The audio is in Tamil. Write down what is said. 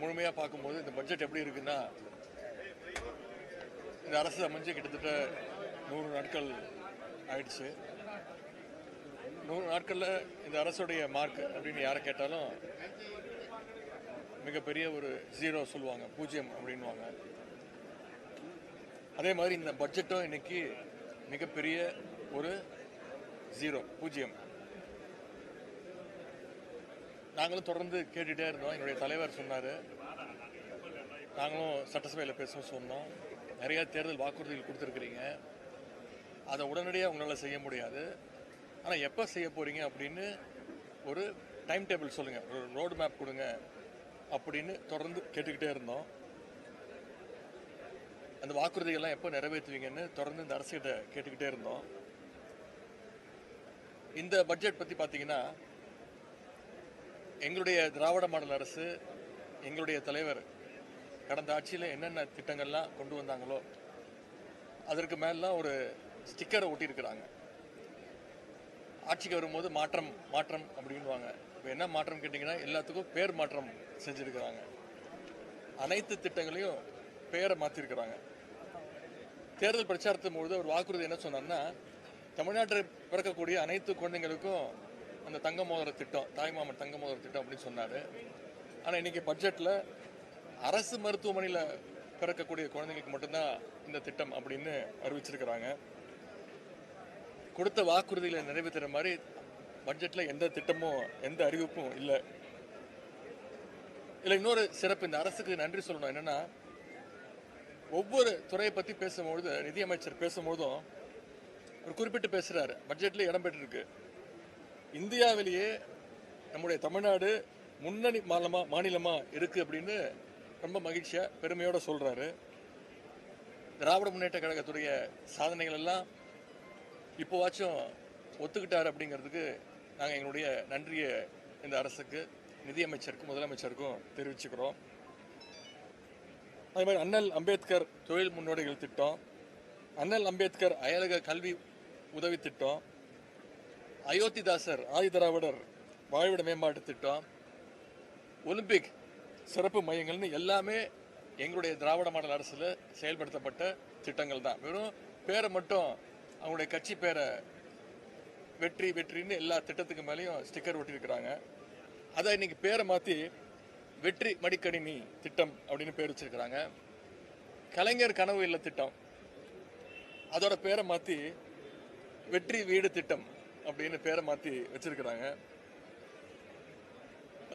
முழுமையாக பார்க்கும்போது இந்த பட்ஜெட் எப்படி இருக்குன்னா, இந்த அரசு அமைஞ்சு கிட்டத்தட்ட 100 நாட்கள் ஆயிடுச்சு. 100 நாட்களில் இந்த அரசுடைய மார்க் அப்படின்னு யாரை கேட்டாலும் மிகப்பெரிய ஒரு 0 சொல்லுவாங்க, 0 அப்படின்வாங்க. அதே மாதிரி இந்த பட்ஜெட்டும் இன்னைக்கு மிகப்பெரிய ஒரு 0. நாங்களும் தொடர்ந்து கேட்டுகிட்டே இருந்தோம். என்னுடைய தலைவர் சொன்னார், நாங்களும் சட்டசபையில் பேச சொன்னோம், நிறைய தேர்தல் வாக்குறுதிகள் கொடுத்துருக்குறீங்க, அதை உடனடியாக உங்களால் செய்ய முடியாது, ஆனால் எப்போ செய்ய போகிறீங்க அப்படின்னு ஒரு டைம் டேபிள் சொல்லுங்கள், ஒரு ரோடு மேப் கொடுங்க அப்படின்னு தொடர்ந்து கேட்டுக்கிட்டே இருந்தோம். அந்த வாக்குறுதிகள்லாம் எப்போ நிறைவேற்றுவீங்கன்னு தொடர்ந்து இந்த அரசிட்ட கேட்டுக்கிட்டே இருந்தோம். இந்த பட்ஜெட் பற்றி பார்த்தீங்கன்னா, எங்களுடைய திராவிட மாடல் அரசு, எங்களுடைய தலைவர் கடந்த ஆட்சியில் என்னென்ன திட்டங்கள்லாம் கொண்டு வந்தாங்களோ அதற்கு மேலாம் ஒரு ஸ்டிக்கரை ஒட்டியிருக்கிறாங்க. ஆட்சிக்கு வரும்போது மாற்றம் மாற்றம் அப்படின்வாங்க. இப்போ என்ன மாற்றம் கேட்டிங்கன்னா, எல்லாத்துக்கும் பேர் மாற்றம் செஞ்சுருக்கிறாங்க. அனைத்து திட்டங்களையும் பெயரை மாற்றிருக்கிறாங்க. தேர்தல் பிரச்சாரத்தின் பொழுது ஒரு வாக்குறுதி என்ன சொன்னார்னா, தமிழ்நாட்டில் பிறக்கக்கூடிய அனைத்து குழந்தைங்களுக்கும் அந்த தங்க மோதிர திட்டம், தாய்மாமன் தங்க மோதிர திட்டம் அப்படின்னு சொன்னார். ஆனால் இன்றைக்கி பட்ஜெட்டில் அரசு மருத்துவமனையில் பிறக்கக்கூடிய குழந்தைங்களுக்கு மட்டும்தான் இந்த திட்டம் அப்படின்னு அறிவிச்சிருக்கிறாங்க. கொடுத்த வாக்குறுதிகளை நிறைவேற்றுற மாதிரி பட்ஜெட்டில் எந்த திட்டமும் எந்த அறிவிப்பும் இல்லை. இல்லை, இன்னொரு சிறப்பு, இந்த அரசுக்கு நன்றி சொல்லணும். என்னென்னா, ஒவ்வொரு துறையை பற்றி பேசும்பொழுது, நிதியமைச்சர் பேசும்போதும் ஒரு குறிப்பிட்டு பேசுகிறாரு. பட்ஜெட்டில் இடம் பெற்றிருக்கு, இந்தியாவிலேயே நம்முடைய தமிழ்நாடு முன்னணி மாநிலமாக இருக்குது அப்படின்னு ரொம்ப மகிழ்ச்சியாக பெருமையோடு சொல்கிறாரு. திராவிட முன்னேற்ற கழகத்துடைய சாதனைகள் எல்லாம் இப்போவாச்சும் ஒத்துக்கிட்டார் அப்படிங்கிறதுக்கு நாங்கள் எங்களுடைய நன்றியை இந்த அரசுக்கு, நிதியமைச்சருக்கும் முதலமைச்சருக்கும் தெரிவிச்சுக்கிறோம். அதே மாதிரி அண்ணல் அம்பேத்கர் தொழில் முன்னோடிகள் திட்டம், அண்ணல் அம்பேத்கர் அயலக கல்வி உதவி திட்டம், அயோத்திதாசர் ஆதிதிராவிடர் வாழ்விட மேம்பாட்டு திட்டம், ஒலிம்பிக் சிறப்பு மையங்கள்னு எல்லாமே எங்களுடைய திராவிட மாடல் அரசில் செயல்படுத்தப்பட்ட திட்டங்கள் தான். வெறும் பேரை மட்டும், அவங்களுடைய கட்சி பேரை வெற்றி வெற்றின்னு எல்லா திட்டத்துக்கு மேலேயும் ஸ்டிக்கர் ஒட்டியிருக்கிறாங்க. அதை இன்னைக்கு பேரை மாற்றி வெற்றி மடிக்கணினி திட்டம் அப்படின்னு பேர் வச்சிருக்கிறாங்க. கலைஞர் கனவு இல்ல திட்டம், அதோட பேரை மாற்றி வெற்றி வீடு திட்டம் அப்படின்னு பேரை மாற்றி வச்சிருக்கிறாங்க.